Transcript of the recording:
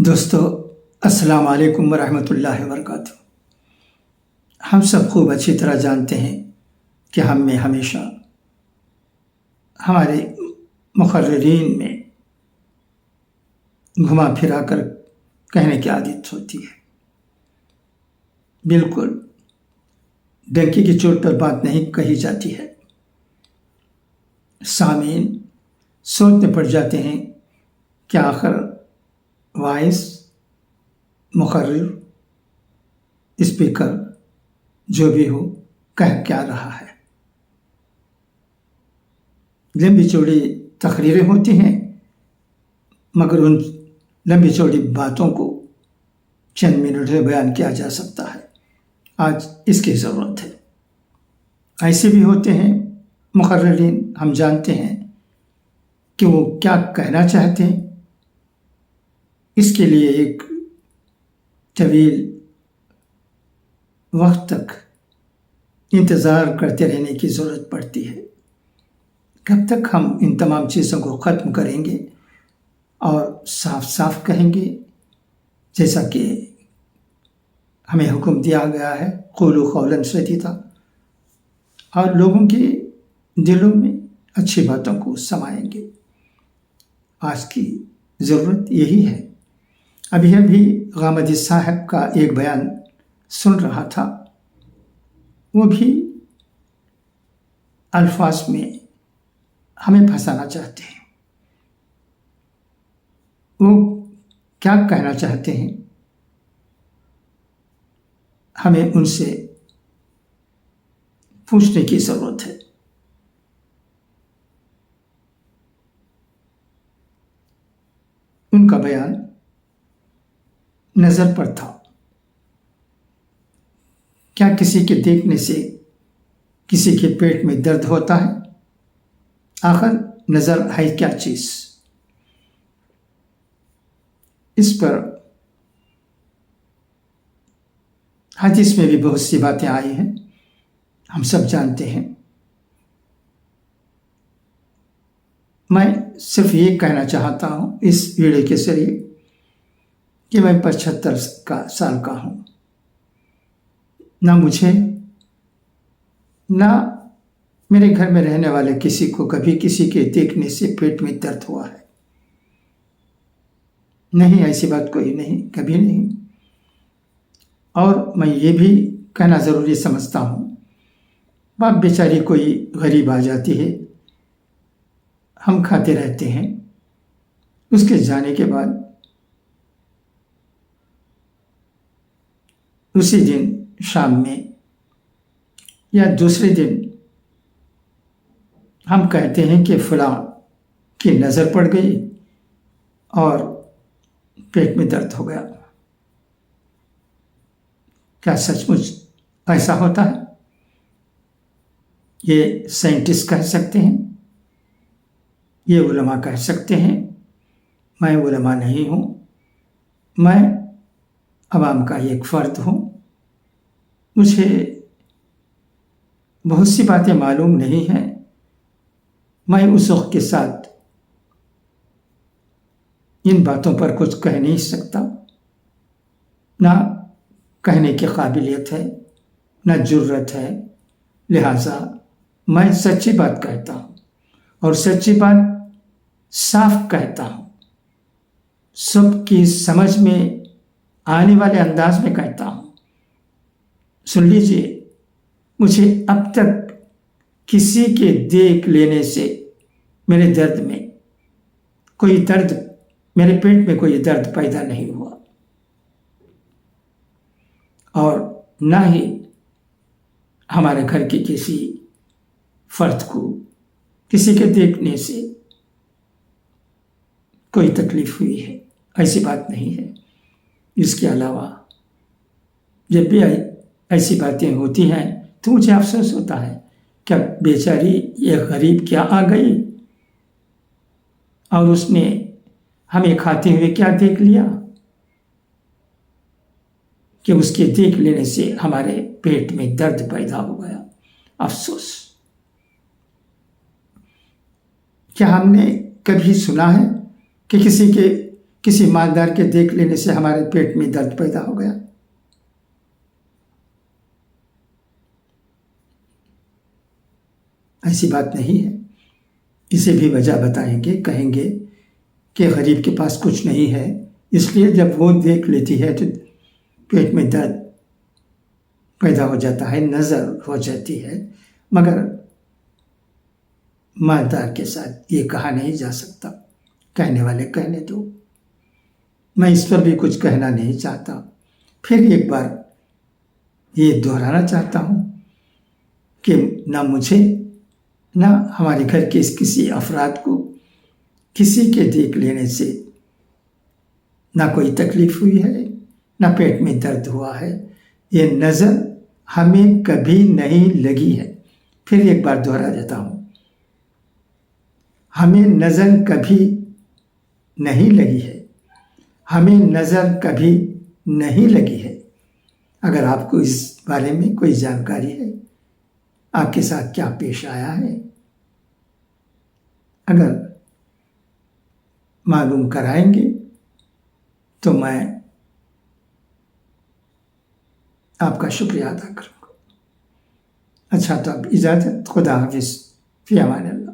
दोस्तों, अस्सलाम वालेकुम वरहमतुल्लाहि वबरकातुहू। हम सब खूब अच्छी तरह जानते हैं कि हम में हमेशा हमारे मुक़र्रिरीन में घुमा फिरा कर कहने की आदत होती है। बिल्कुल डंकी की चोट पर बात नहीं कही जाती है। सामीन सोचने पड़ जाते हैं कि आखिर वाइस, मुक़र्रिर, स्पीकर जो भी हो कह क्या रहा है। लंबी चौड़ी तकरीरें होती हैं, मगर उन लंबी चौड़ी बातों को चंद मिनट में बयान किया जा सकता है। आज इसकी ज़रूरत है। ऐसे भी होते हैं मुक़र्रिरीन, हम जानते हैं कि वो क्या कहना चाहते हैं। इसके लिए एक तवील वक्त तक इंतज़ार करते रहने की ज़रूरत पड़ती है। कब तक हम इन तमाम चीज़ों को ख़त्म करेंगे और साफ साफ कहेंगे, जैसा कि हमें हुक्म दिया गया है, क़ूलू क़ौलन सदीदा, और लोगों के दिलों में अच्छी बातों को समाएंगे। आज की ज़रूरत यही है। अभी गामदी साहब का एक बयान सुन रहा था। वो भी अल्फाज में हमें फंसाना चाहते हैं। वो क्या कहना चाहते हैं, हमें उनसे पूछने की ज़रूरत है। उनका बयान नज़र पर था। क्या किसी के देखने से किसी के पेट में दर्द होता है? आखिर नज़र है क्या चीज़? इस पर हदीस में भी बहुत सी बातें आई हैं, हम सब जानते हैं। मैं सिर्फ ये कहना चाहता हूँ इस वीडियो के जरिए कि मैं 75 साल का हूँ। ना मुझे, ना मेरे घर में रहने वाले किसी को कभी किसी के देखने से पेट में दर्द हुआ है। नहीं, ऐसी बात कोई नहीं, कभी नहीं। और मैं ये भी कहना ज़रूरी समझता हूँ, बाप बेचारी कोई गरीब आ जाती है, हम खाते रहते हैं, उसके जाने के बाद उसी दिन शाम में या दूसरे दिन हम कहते हैं कि फलां की नज़र पड़ गई और पेट में दर्द हो गया। क्या सचमुच ऐसा होता है? ये साइंटिस्ट कह सकते हैं, ये उलमा कह सकते हैं। मैं उलमा नहीं हूँ, मैं अवाम का एक फ़र्द हूँ। मुझे बहुत सी बातें मालूम नहीं हैं। मैं उस वक्त के साथ इन बातों पर कुछ कह नहीं सकता, ना कहने की काबिलियत है, ना जुर्रत है। लिहाजा मैं सच्ची बात कहता हूँ और सच्ची बात साफ कहता हूँ, सबकी समझ में आने वाले अंदाज में कहता हूँ। सुन लीजिए, मुझे अब तक किसी के देख लेने से मेरे दर्द में कोई दर्द, मेरे पेट में कोई दर्द पैदा नहीं हुआ, और ना ही हमारे घर के किसी फर्द को किसी के देखने से कोई तकलीफ हुई है। ऐसी बात नहीं है। इसके अलावा जब भी ऐसी बातें होती हैं तो मुझे अफसोस होता है, क्या बेचारी ये गरीब क्या आ गई और उसने हमें खाते हुए क्या देख लिया कि उसके देख लेने से हमारे पेट में दर्द पैदा हो गया। अफसोस। क्या हमने कभी सुना है कि किसी के किसी मालदार के देख लेने से हमारे पेट में दर्द पैदा हो गया। ऐसी बात नहीं है। इसे भी वजह बताएंगे, कहेंगे कि गरीब के पास कुछ नहीं है, इसलिए जब वो देख लेती है तो पेट में दर्द पैदा हो जाता है, नज़र हो जाती है। मगर मालदार के साथ ये कहा नहीं जा सकता। कहने वाले कहने दो, मैं इस पर भी कुछ कहना नहीं चाहता। फिर एक बार ये दोहराना चाहता हूँ कि ना मुझे ना हमारे घर के किसी अफराद को किसी के देख लेने से ना कोई तकलीफ हुई है, ना पेट में दर्द हुआ है। ये नज़र हमें कभी नहीं लगी है। फिर एक बार दोहरा देता हूँ, हमें नज़र कभी नहीं लगी है, हमें नज़र कभी नहीं लगी है। अगर आपको इस बारे में कोई जानकारी है, आपके साथ क्या पेश आया है, अगर मालूम कराएंगे तो मैं आपका शुक्रिया अदा करूँगा। अच्छा, तो अब इजाज़त, खुदा हाफिज़, फ़ी अमान अल्लाह।